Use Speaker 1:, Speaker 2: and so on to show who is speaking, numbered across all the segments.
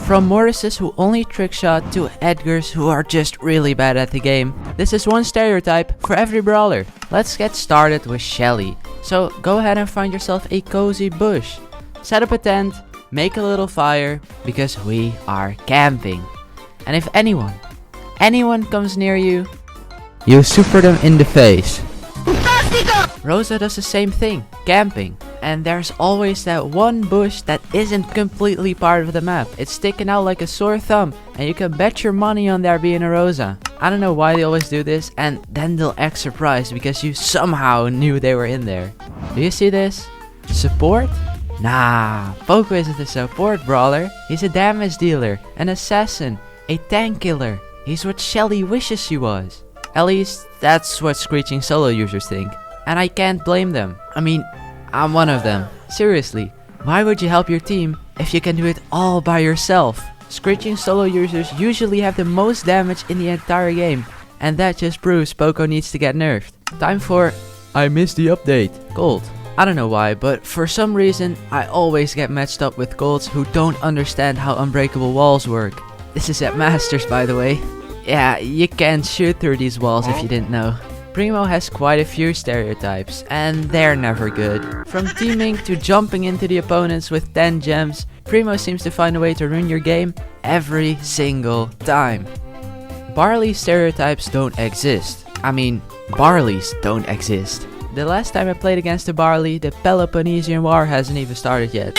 Speaker 1: From Morrises who only trickshot to Edgars who are just really bad at the game, this is one stereotype for every brawler. Let's get started with Shelly. So go ahead and find yourself a cozy bush. Set up a tent, make a little fire, because we are camping. And if anyone comes near you, you super them in the face. Rosa does the same thing, camping. And there's always that one bush that isn't completely part of the map. It's sticking out like a sore thumb, and you can bet your money on there being a Rosa. I don't know why they always do this, and then they'll act surprised because you somehow knew they were in there. Do you see this? Support? Nah, Poco isn't a support brawler. He's a damage dealer, an assassin, a tank killer. He's what Shelly wishes she was. At least, that's what Screeching solo users think. And I can't blame them. I mean, I'm one of them. Seriously, why would you help your team if you can do it all by yourself? Screeching solo users usually have the most damage in the entire game, and that just proves Poco needs to get nerfed. Time for I missed the update. Gold. I don't know why, but for some reason I always get matched up with golds who don't understand how unbreakable walls work. This is at Masters, by the way. Yeah, you can't shoot through these walls if you didn't know. Primo has quite a few stereotypes, and they're never good. From teaming to jumping into the opponents with 10 gems, Primo seems to find a way to ruin your game every single time. Barley stereotypes don't exist. I mean, Barleys don't exist. The last time I played against a Barley, the Peloponnesian War hasn't even started yet.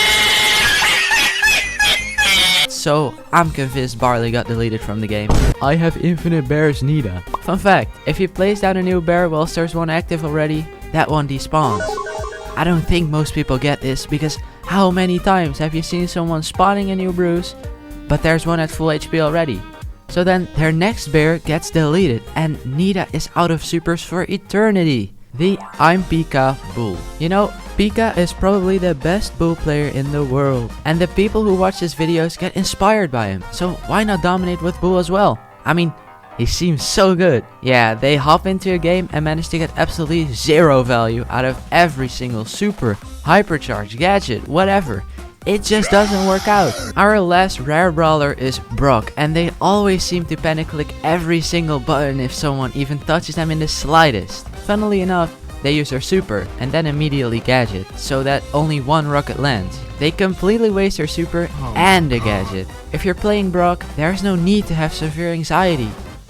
Speaker 1: So, I'm convinced Barley got deleted from the game. I have infinite bears Nita. Fun fact, if you place down a new bear whilst there's one active already, that one despawns. I don't think most people get this, because how many times have you seen someone spawning a new bruise, but there's one at full HP already? So then their next bear gets deleted and Nita is out of supers for eternity. The I'm Pika Bull. You know, Pika is probably the best bull player in the world, and the people who watch his videos get inspired by him, so why not dominate with bull as well? I mean, he seems so good. Yeah, they hop into a game and manage to get absolutely zero value out of every single super, hypercharge, gadget, whatever. It just doesn't work out. Our last rare brawler is Brock, and they always seem to panic click every single button if someone even touches them in the slightest. Funnily enough, they use their super and then immediately gadget, so that only one rocket lands. They completely waste their super and the gadget. If you're playing Brock, there's no need to have severe anxiety.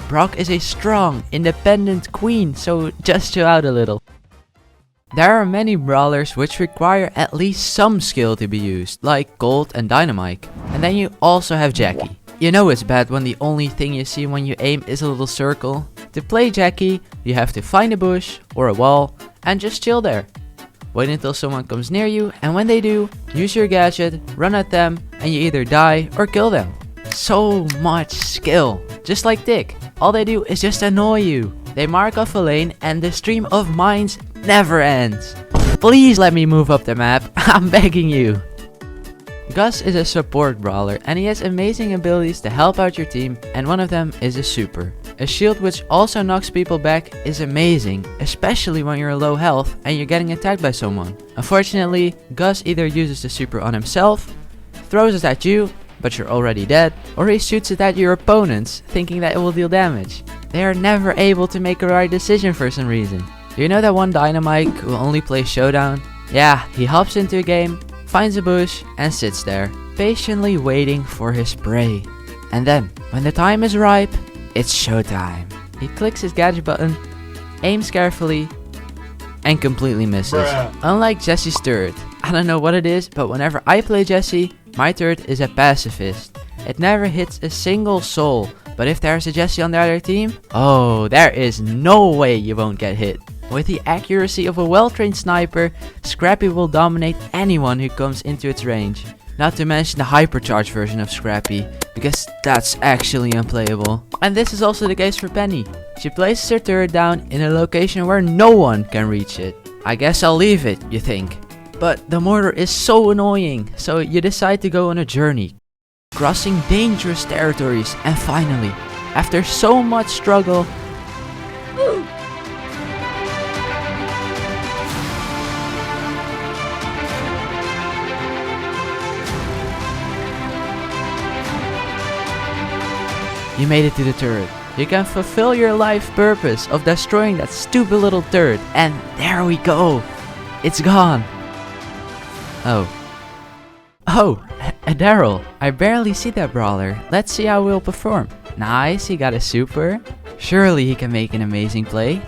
Speaker 1: Brock is a strong, independent queen, so just chill out a little. There are many brawlers which require at least some skill to be used, like Gold and Dynamite. And then you also have Jackie. You know it's bad when the only thing you see when you aim is a little circle. To play Jackie, you have to find a bush or a wall and just chill there. Wait until someone comes near you, and when they do, use your gadget, run at them, and you either die or kill them. So much skill. Just like Tick. All they do is just annoy you. They mark off a lane and the stream of mines never ends. Please let me move up the map, I'm begging you. Gus is a support brawler and he has amazing abilities to help out your team, and one of them is a super. A shield which also knocks people back is amazing, especially when you're low health and you're getting attacked by someone. Unfortunately, Gus either uses the super on himself, throws it at you, but you're already dead, or he shoots it at your opponents, thinking that it will deal damage. They are never able to make a right decision for some reason. Do you know that one Dynamite who only plays Showdown? Yeah, he hops into a game, finds a bush, and sits there, patiently waiting for his prey. And then, when the time is ripe, it's showtime. He clicks his gadget button, aims carefully, and completely misses. Unlike Jesse's turret. I don't know what it is, but whenever I play Jesse, my turret is a pacifist. It never hits a single soul, but if there's a Jesse on the other team, oh, there is no way you won't get hit. With the accuracy of a well-trained sniper, Scrappy will dominate anyone who comes into its range. Not to mention the hypercharged version of Scrappy, because that's actually unplayable. And this is also the case for Penny. She places her turret down in a location where no one can reach it. I guess I'll leave it, you think. But the mortar is so annoying, so you decide to go on a journey, crossing dangerous territories, and finally, after so much struggle, You made it to the turret. You can fulfill your life purpose of destroying that stupid little turret. And there we go. It's gone. Oh, Daryl. I barely see that brawler. Let's see how we'll perform. Nice, he got a super. Surely he can make an amazing play.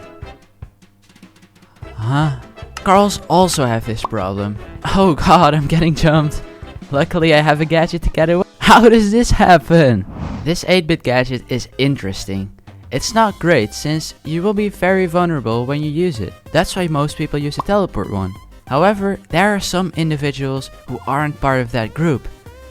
Speaker 1: Huh? Carls also have this problem. Oh god, I'm getting jumped. Luckily I have a gadget to get away. How does this happen? This 8-bit gadget is interesting. It's not great since you will be very vulnerable when you use it. That's why most people use a teleport one. However, there are some individuals who aren't part of that group.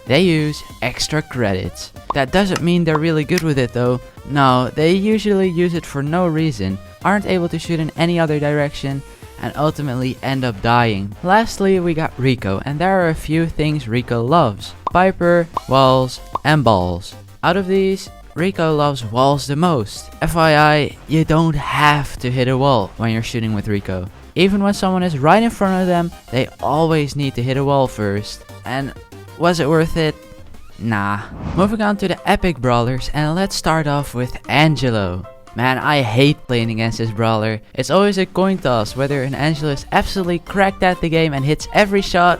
Speaker 1: They use extra credits. That doesn't mean they're really good with it though. No, they usually use it for no reason, aren't able to shoot in any other direction, and ultimately end up dying. Lastly, we got Rico, and there are a few things Rico loves. Piper, walls, and balls. Out of these, Rico loves walls the most. FYI, you don't have to hit a wall when you're shooting with Rico. Even when someone is right in front of them, they always need to hit a wall first. And was it worth it? Nah. Moving on to the epic brawlers, and let's start off with Angelo. Man, I hate playing against this brawler. It's always a coin toss whether an Angelo is absolutely cracked at the game and hits every shot,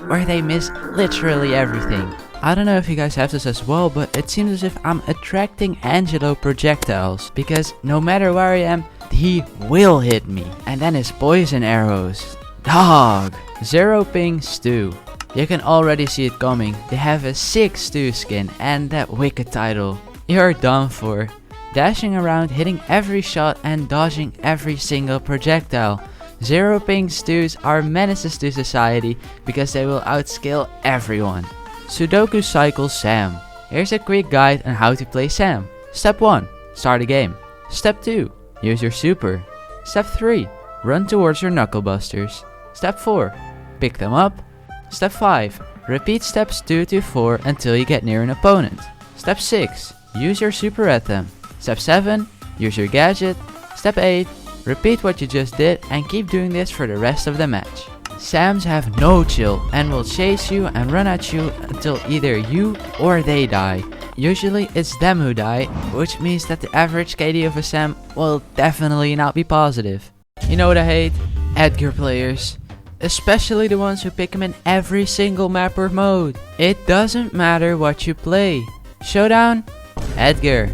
Speaker 1: or they miss literally everything. I don't know if you guys have this as well, but it seems as if I'm attracting Angelo projectiles, because no matter where I am, he will hit me. And then his poison arrows. Dog. Zero ping Stu. You can already see it coming. They have a sick Stu skin and that wicked title. You're done for. Dashing around, hitting every shot and dodging every single projectile. Zero ping Stus are menaces to society because they will outscale everyone. Sudoku Cycle Sam. Here's a quick guide on how to play Sam. Step 1. Start a game. Step 2. Use your super. Step 3. Run towards your knuckle busters. Step 4. Pick them up. Step 5. Repeat steps 2 to 4 until you get near an opponent. Step 6. Use your super at them. Step 7. Use your gadget. Step 8. Repeat what you just did and keep doing this for the rest of the match. Sams have no chill and will chase you and run at you until either you or they die. Usually it's them who die, which means that the average KD of a Sam will definitely not be positive. You know what I hate? Edgar players. Especially the ones who pick him in every single map or mode. It doesn't matter what you play. Showdown? Edgar.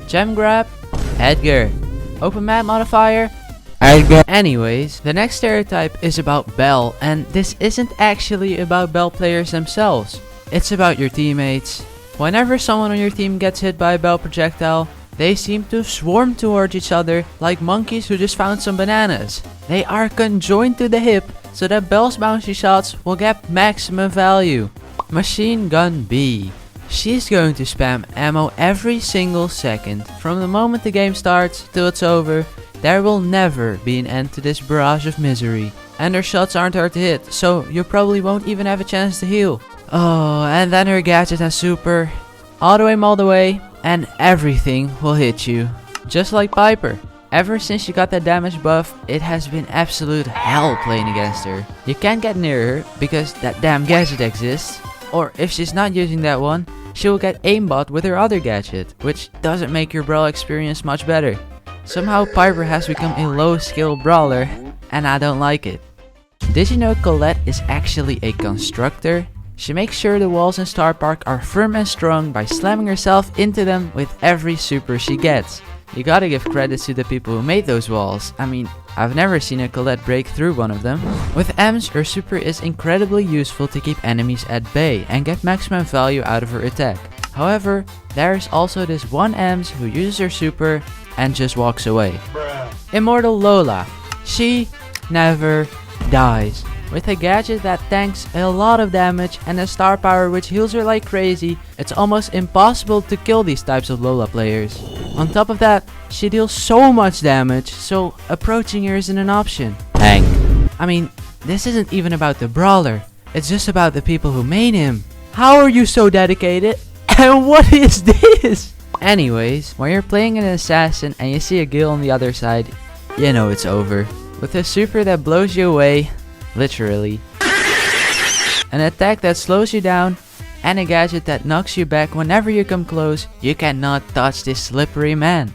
Speaker 1: Gem grab? Edgar. Open map modifier? Edgar. Anyways, the next stereotype is about Bell, and this isn't actually about Bell players themselves. It's about your teammates. Whenever someone on your team gets hit by a Bell projectile, they seem to swarm towards each other like monkeys who just found some bananas. They are conjoined to the hip so that Bell's bouncy shots will get maximum value. Machine Gun B. She's going to spam ammo every single second. From the moment the game starts till it's over, there will never be an end to this barrage of misery. And her shots aren't hard to hit, so you probably won't even have a chance to heal. Oh, and then her gadget and super. Auto aim all the way, and everything will hit you. Just like Piper. Ever since she got that damage buff, it has been absolute hell playing against her. You can't get near her because that damn gadget exists. Or if she's not using that one, she will get aimbot with her other gadget, which doesn't make your brawl experience much better. Somehow Piper has become a low skill brawler, and I don't like it. Did you know Colette is actually a constructor? She makes sure the walls in Star Park are firm and strong by slamming herself into them with every super she gets. You gotta give credits to the people who made those walls. I mean, I've never seen a Colette break through one of them. With Ems, her super is incredibly useful to keep enemies at bay and get maximum value out of her attack. However, there is also this one Ems who uses her super and just walks away. Immortal Lola. She never dies. With a gadget that tanks a lot of damage and a star power which heals her like crazy, it's almost impossible to kill these types of Lola players. On top of that, she deals so much damage, so approaching her isn't an option. Hank. I mean, this isn't even about the brawler, it's just about the people who made him. How are you so dedicated? And what is this? Anyways, when you're playing an assassin and you see a Gil on the other side, you know it's over. With a super that blows you away, literally, an attack that slows you down, and a gadget that knocks you back whenever you come close. You cannot touch this slippery man.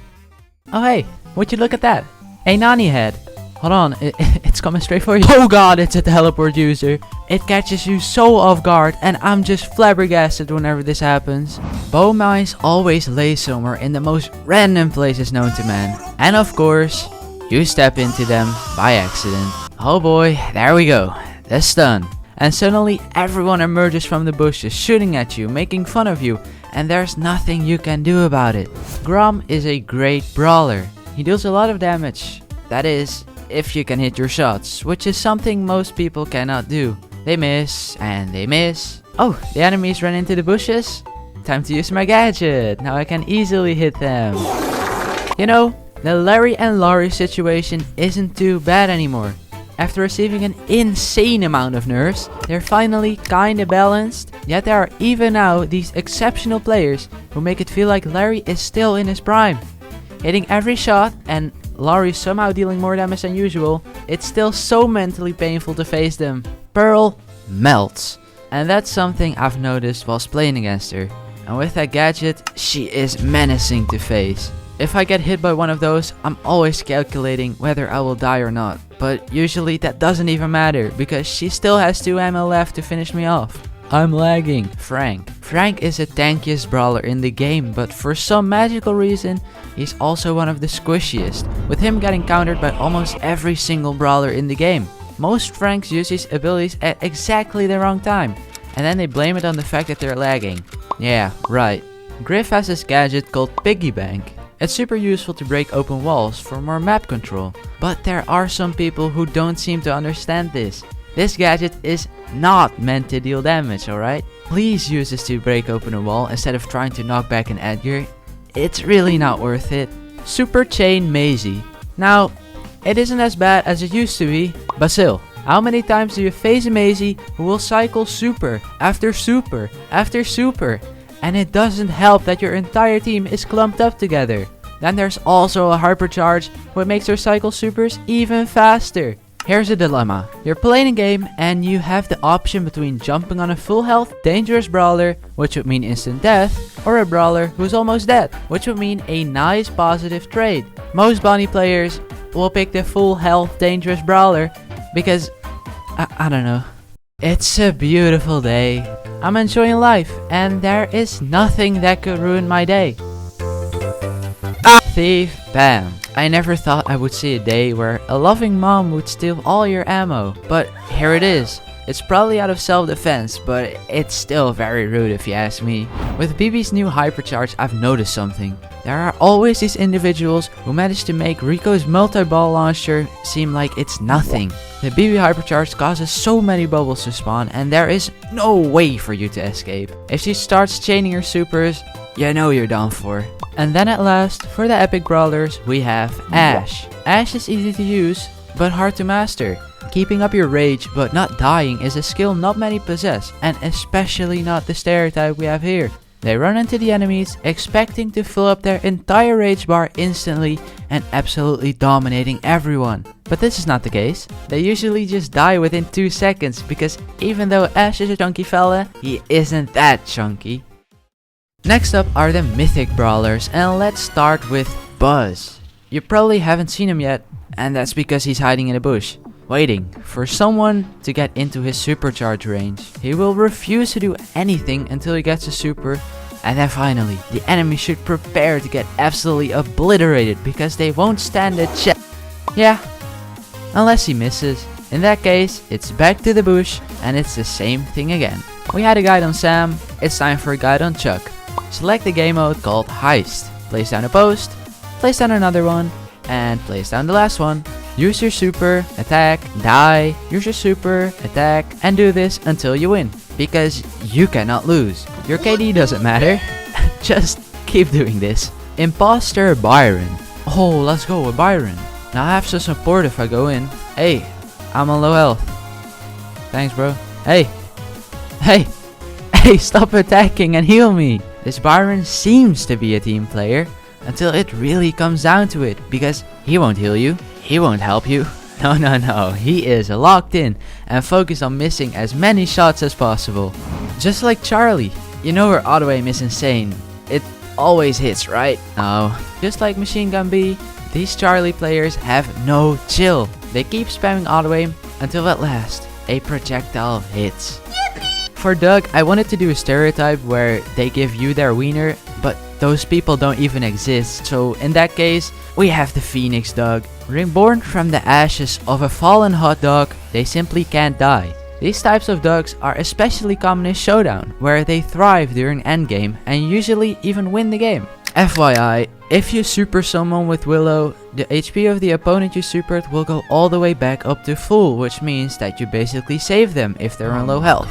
Speaker 1: Oh hey, would you look at that? A Nani head. Hold on, it's coming straight for you. Oh god, it's a teleport user. It catches you so off guard, and I'm just flabbergasted whenever this happens. Bow mines always lay somewhere in the most random places known to man. And of course, you step into them by accident. Oh boy, there we go. The stun. And suddenly everyone emerges from the bushes shooting at you, making fun of you, and there's nothing you can do about it. Grom is a great brawler. He deals a lot of damage. That is, if you can hit your shots, which is something most people cannot do. They miss, and they miss. Oh, the enemies ran into the bushes? Time to use my gadget. Now I can easily hit them. You know, the Larry and Laurie situation isn't too bad anymore. After receiving an insane amount of nerfs, they're finally kinda balanced. Yet there are even now these exceptional players who make it feel like Larry is still in his prime. Hitting every shot and Laurie somehow dealing more damage than usual, it's still so mentally painful to face them. Pearl melts. And that's something I've noticed whilst playing against her. And with that gadget, she is menacing to face. If I get hit by one of those, I'm always calculating whether I will die or not. But usually that doesn't even matter, because she still has 2 ammo left to finish me off. I'm lagging. Frank. Frank is the tankiest brawler in the game, but for some magical reason, he's also one of the squishiest, with him getting countered by almost every single brawler in the game. Most Franks use his abilities at exactly the wrong time, and then they blame it on the fact that they're lagging. Yeah, right. Griff has this gadget called Piggy Bank. It's super useful to break open walls for more map control, but there are some people who don't seem to understand this. This gadget is not meant to deal damage, alright? Please use this to break open a wall instead of trying to knock back an Edgar. It's really not worth it. Super Chain Maisie. Now, it isn't as bad as it used to be, but still, how many times do you face a Maisie who will cycle super after super after super? And it doesn't help that your entire team is clumped up together. Then there's also a hypercharge, which makes her cycle supers even faster. Here's a dilemma. You're playing a game and you have the option between jumping on a full health dangerous brawler, which would mean instant death, or a brawler who's almost dead, which would mean a nice positive trade. Most Bonnie players will pick the full health dangerous brawler because, I don't know. It's a beautiful day. I'm enjoying life and there is nothing that could ruin my day. Thief, bam. I never thought I would see a day where a loving mom would steal all your ammo, but here it is. It's probably out of self-defense, but it's still very rude if you ask me. With BB's new hypercharge, I've noticed something. There are always these individuals who manage to make Rico's multi-ball launcher seem like it's nothing. The BB hypercharge causes so many bubbles to spawn and there is no way for you to escape. If she starts chaining her supers, you know you're done for. And then at last, for the epic brawlers, we have Ash. Ash is easy to use, but hard to master. Keeping up your rage but not dying is a skill not many possess, and especially not the stereotype we have here. They run into the enemies, expecting to fill up their entire rage bar instantly and absolutely dominating everyone. But this is not the case. They usually just die within 2 seconds, because even though Ash is a chunky fella, he isn't that chunky. Next up are the mythic brawlers, and let's start with Buzz. You probably haven't seen him yet, and that's because he's hiding in a bush, waiting for someone to get into his supercharge range. He will refuse to do anything until he gets a super, and then finally, the enemy should prepare to get absolutely obliterated because they won't stand a chance. Yeah, unless he misses. In that case, it's back to the bush, and it's the same thing again. We had a guide on Sam, it's time for a guide on Chuck. Select the game mode called Heist. Place down a post, place down another one, and place down the last one. Use your super, attack, die, use your super, attack, and do this until you win. Because you cannot lose. Your KD doesn't matter. Just keep doing this. Imposter Byron. Oh, let's go with Byron. Now I have some support if I go in. Hey, I'm on low health. Thanks, bro. Hey, stop attacking and heal me. This Byron seems to be a team player until it really comes down to it, because he won't heal you, he won't help you. No, he is locked in and focused on missing as many shots as possible. Just like Charlie. You know her auto aim is insane. It always hits, right? No. Just like Machine Gun B, these Charlie players have no chill. They keep spamming auto aim until at last a projectile hits. For Doug, I wanted to do a stereotype where they give you their wiener, but those people don't even exist. So in that case, we have the Phoenix Doug. Reborn from the ashes of a fallen hot dog, they simply can't die. These types of Dougs are especially common in Showdown, where they thrive during endgame and usually even win the game. FYI, if you super someone with Willow, the HP of the opponent you supered will go all the way back up to full, which means that you basically save them if they're on low health.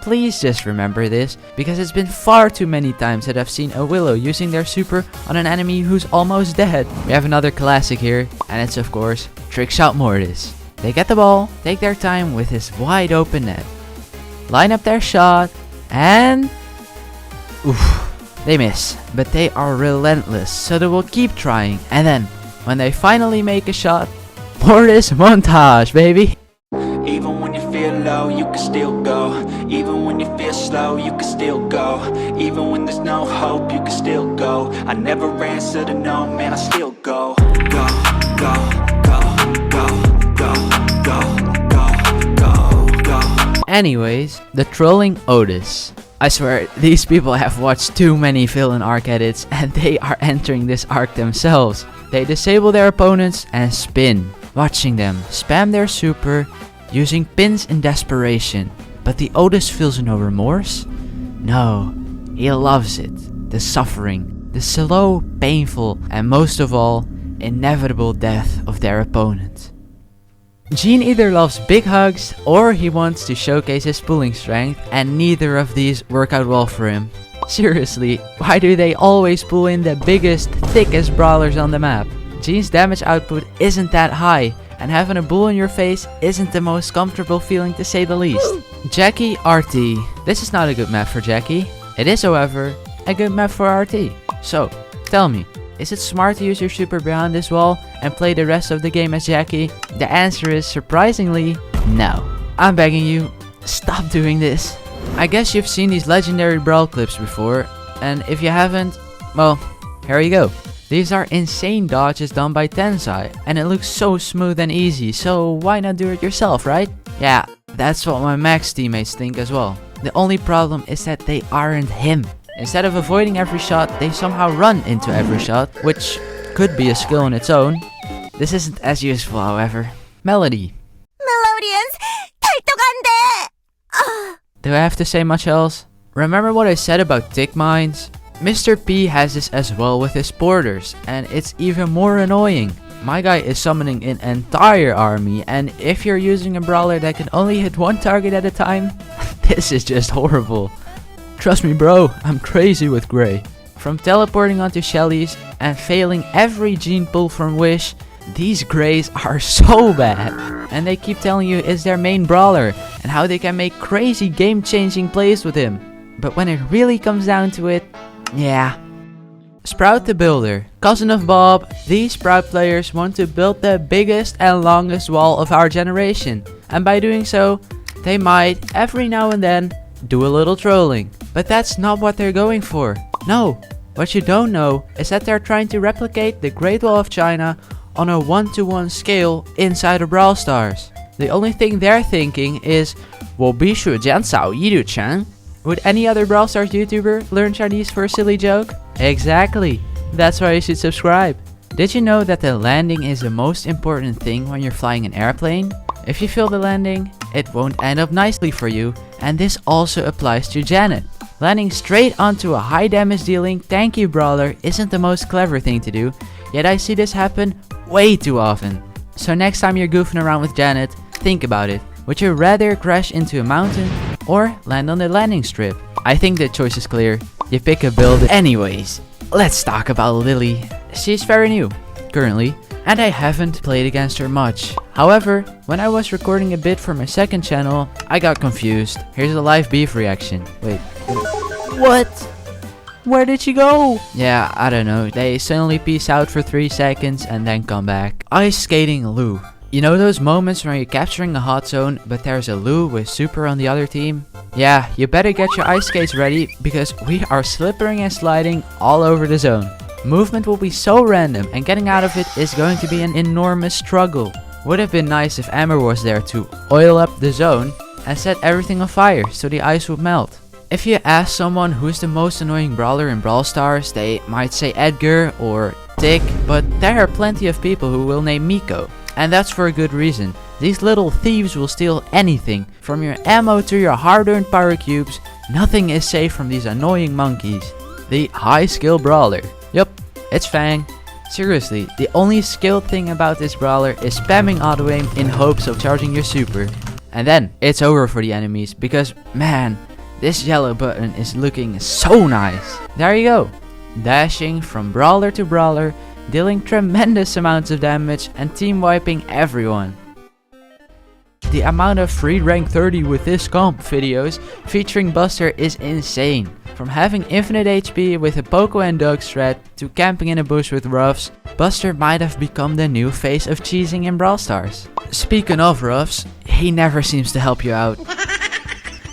Speaker 1: Please just remember this, because it's been far too many times that I've seen a Willow using their super on an enemy who's almost dead. We have another classic here, and it's of course Trick Shot Mortis. They get the ball, take their time with his wide open net, line up their shot, and oof. They miss, but they are relentless, so they will keep trying, and then, when they finally make a shot, Mortis montage, baby!
Speaker 2: Even when you feel low, you can still go. Even when you feel slow, you can still go. Even when there's no hope, you can still go. I never answer to no, man, I still go. Go, go, go, go, go, go, go, go.
Speaker 1: Anyways, the trolling Otis. I swear, these people have watched too many villain arc edits and they are entering this arc themselves. They disable their opponents and spin, watching them spam their super, using pins in desperation. But the Otis feels no remorse? No, he loves it. The suffering, the slow, painful, and most of all, inevitable death of their opponent. Gene either loves big hugs or he wants to showcase his pulling strength, and neither of these work out well for him. Seriously, why do they always pull in the biggest, thickest brawlers on the map? Gene's damage output isn't that high, and having a bull in your face isn't the most comfortable feeling to say the least. Jackie RT. This is not a good map for Jackie. It is, however, a good map for RT. So, tell me, is it smart to use your super behind this wall and play the rest of the game as Jackie? The answer is surprisingly no. I'm begging you, stop doing this. I guess you've seen these legendary brawl clips before, and if you haven't, well, here you go. These are insane dodges done by Tensai, and it looks so smooth and easy, so why not do it yourself, right? Yeah, that's what my Max teammates think as well. The only problem is that they aren't him. Instead of avoiding every shot, they somehow run into every shot, which could be a skill on its own. This isn't as useful, however. Melody.
Speaker 3: Melodians, 탈떡
Speaker 1: Do I have to say much else? Remember what I said about tick mines? Mr. P has this as well with his porters, and it's even more annoying. My guy is summoning an entire army, and if you're using a brawler that can only hit one target at a time, this is just horrible. Trust me bro, I'm crazy with Grey. From teleporting onto Shelly's and failing every gene pull from Wish, these Greys are so bad. And they keep telling you it's their main brawler and how they can make crazy game-changing plays with him. But when it really comes down to it, yeah. Sprout the Builder. Cousin of Bob, these Sprout players want to build the biggest and longest wall of our generation. And by doing so, they might, every now and then, do a little trolling. But that's not what they're going for. No, what you don't know is that they're trying to replicate the Great Wall of China on a 1-to-1 scale inside of Brawl Stars. The only thing they're thinking is, 我必须减少一度钱. Would any other Brawl Stars YouTuber learn Chinese for a silly joke? Exactly. That's why you should subscribe. Did you know that the landing is the most important thing when you're flying an airplane? If you fail the landing, it won't end up nicely for you, and this also applies to Janet. Landing straight onto a high damage dealing tanky brawler isn't the most clever thing to do, yet I see this happen way too often. So next time you're goofing around with Janet, think about it. Would you rather crash into a mountain or land on the landing strip? I think the choice is clear. You pick a build. Anyways, let's talk about Lily. She's very new, currently, and I haven't played against her much. However, when I was recording a bit for my second channel, I got confused. Here's a live Bief reaction. Wait. What? Where did she go? Yeah, I don't know. They suddenly peace out for 3 seconds and then come back. Ice Skating Lou. You know those moments when you're capturing a hot zone, but there's a Lou with super on the other team? Yeah, you better get your ice skates ready, because we are slippering and sliding all over the zone. Movement will be so random, and getting out of it is going to be an enormous struggle. Would have been nice if Amber was there to oil up the zone and set everything on fire so the ice would melt. If you ask someone who's the most annoying brawler in Brawl Stars, they might say Edgar or Tick, but there are plenty of people who will name Miko. And that's for a good reason. These little thieves will steal anything, from your ammo to your hard-earned power cubes. Nothing is safe from these annoying monkeys. The high skill brawler. Yup, it's Fang. Seriously, the only skilled thing about this brawler is spamming auto aim in hopes of charging your super. And then it's over for the enemies, because man, this yellow button is looking so nice. There you go. Dashing from brawler to brawler, dealing tremendous amounts of damage and team wiping everyone. The amount of free rank 30 with this comp videos featuring Buster is insane. From having infinite HP with a Poco and Doug strat to camping in a bush with Ruffs, Buster might have become the new face of cheesing in Brawl Stars. Speaking of Ruffs, he never seems to help you out.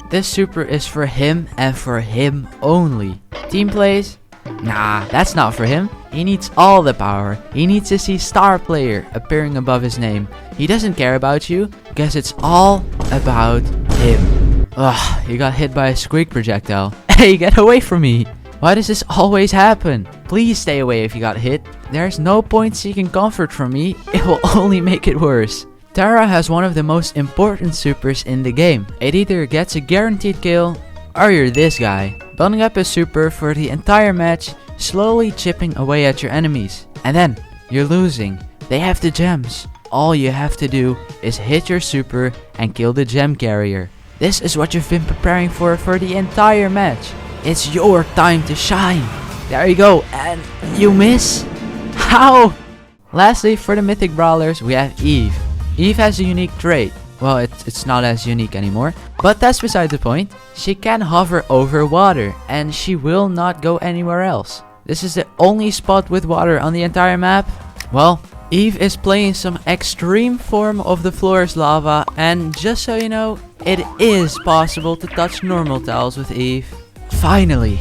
Speaker 1: This super is for him and for him only. Team plays? Nah, that's not for him. He needs all the power. He needs to see star player appearing above his name. He doesn't care about you, because it's all about him. Ugh, you got hit by a squeak projectile. Hey, get away from me! Why does this always happen? Please stay away if you got hit. There's no point seeking comfort from me, it will only make it worse. Tara has one of the most important supers in the game. It either gets a guaranteed kill, or you're this guy, building up a super for the entire match, slowly chipping away at your enemies. And then, you're losing. They have the gems. All you have to do is hit your super and kill the gem carrier. This is what you've been preparing for the entire match. It's your time to shine. There you go, and you miss? How? Lastly, for the mythic brawlers, we have Eve. Eve has a unique trait. Well, it's not as unique anymore, but that's beside the point. She can hover over water, and she will not go anywhere else. This is the only spot with water on the entire map. Well, Eve is playing some extreme form of the floor is lava, and just so you know, it is possible to touch normal tiles with Eve. Finally,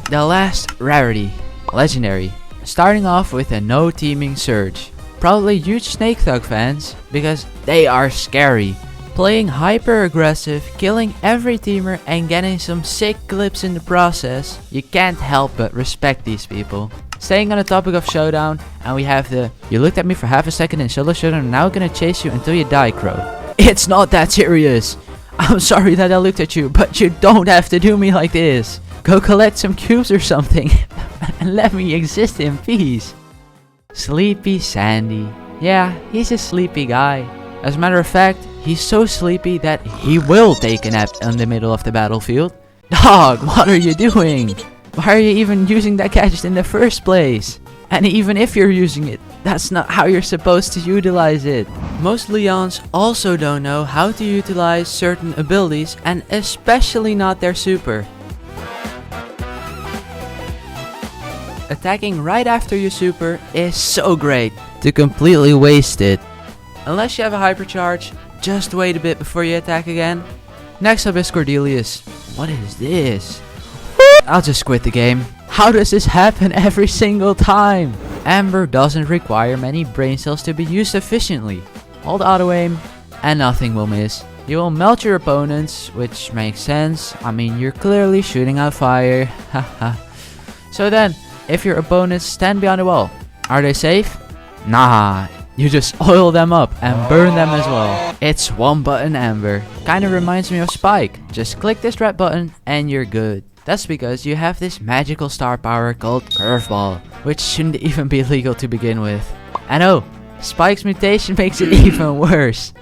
Speaker 1: the last rarity, legendary, starting off with a no teaming Surge. Probably huge Snake Thug fans, because they are scary. Playing hyper aggressive, killing every teamer and getting some sick clips in the process, you can't help but respect these people. Staying on the topic of showdown, and we have the "you looked at me for half a second in solo showdown, now gonna chase you until you die" crow. It's not that serious. I'm sorry that I looked at you, but you don't have to do me like this. Go collect some cubes or something and let me exist in peace. Sleepy Sandy. Yeah, he's a sleepy guy. As a matter of fact, he's so sleepy that he will take a nap in the middle of the battlefield. Dog, what are you doing? Why are you even using that gadget in the first place? And even if you're using it, that's not how you're supposed to utilize it. Most Leons also don't know how to utilize certain abilities, and especially not their super. Attacking right after your super is so great to completely waste it. Unless you have a hypercharge, just wait a bit before you attack again. Next up is Cordelius. What is this? I'll just quit the game. How does this happen every single time? Amber doesn't require many brain cells to be used efficiently. Hold auto aim and nothing will miss. You will melt your opponents, which makes sense. I mean, you're clearly shooting out fire. Haha. So then, if your opponents stand behind a wall, are they safe? Nah, you just oil them up and burn them as well. It's one button Amber. Kinda reminds me of Spike. Just click this red button and you're good. That's because you have this magical star power called Curveball, which shouldn't even be legal to begin with. And oh, Spike's mutation makes it even worse.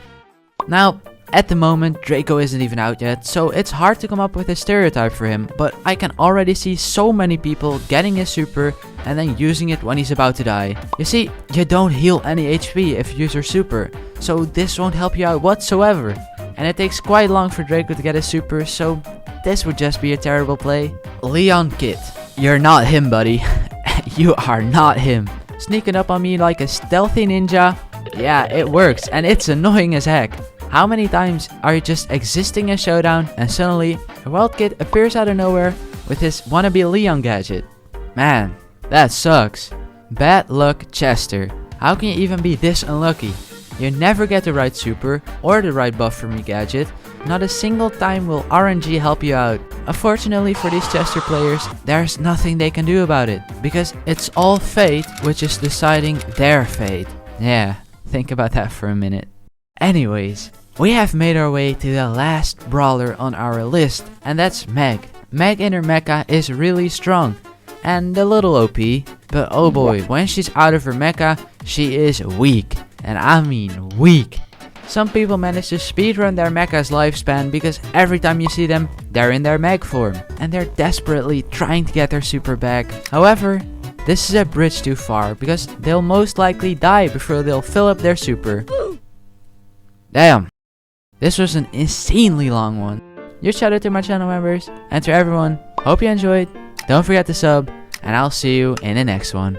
Speaker 1: Now, at the moment, Draco isn't even out yet, so it's hard to come up with a stereotype for him, but I can already see so many people getting his super and then using it when he's about to die. You see, you don't heal any HP if you use your super, so this won't help you out whatsoever. And it takes quite long for Draco to get his super, so this would just be a terrible play. Leon Kit, you're not him, buddy. You are not him. Sneaking up on me like a stealthy ninja. Yeah, it works, and it's annoying as heck. How many times are you just existing a showdown and suddenly a wild kid appears out of nowhere with his wannabe Leon gadget? Man, that sucks. Bad luck, Chester. How can you even be this unlucky? You never get the right super or the right buff from your gadget. Not a single time will RNG help you out. Unfortunately for these Chester players, there's nothing they can do about it, because it's all fate which is deciding their fate. Yeah, think about that for a minute. Anyways, we have made our way to the last brawler on our list, and that's Meg. Meg in her mecha is really strong and a little OP, but oh boy, when she's out of her mecha, she is weak. And I mean weak. Some people manage to speedrun their mecha's lifespan because every time you see them, they're in their Meg form, and they're desperately trying to get their super back. However, this is a bridge too far, because they'll most likely die before they'll fill up their super. Damn, this was an insanely long one. Huge shout out to my channel members, and to everyone, hope you enjoyed. Don't forget to sub, and I'll see you in the next one.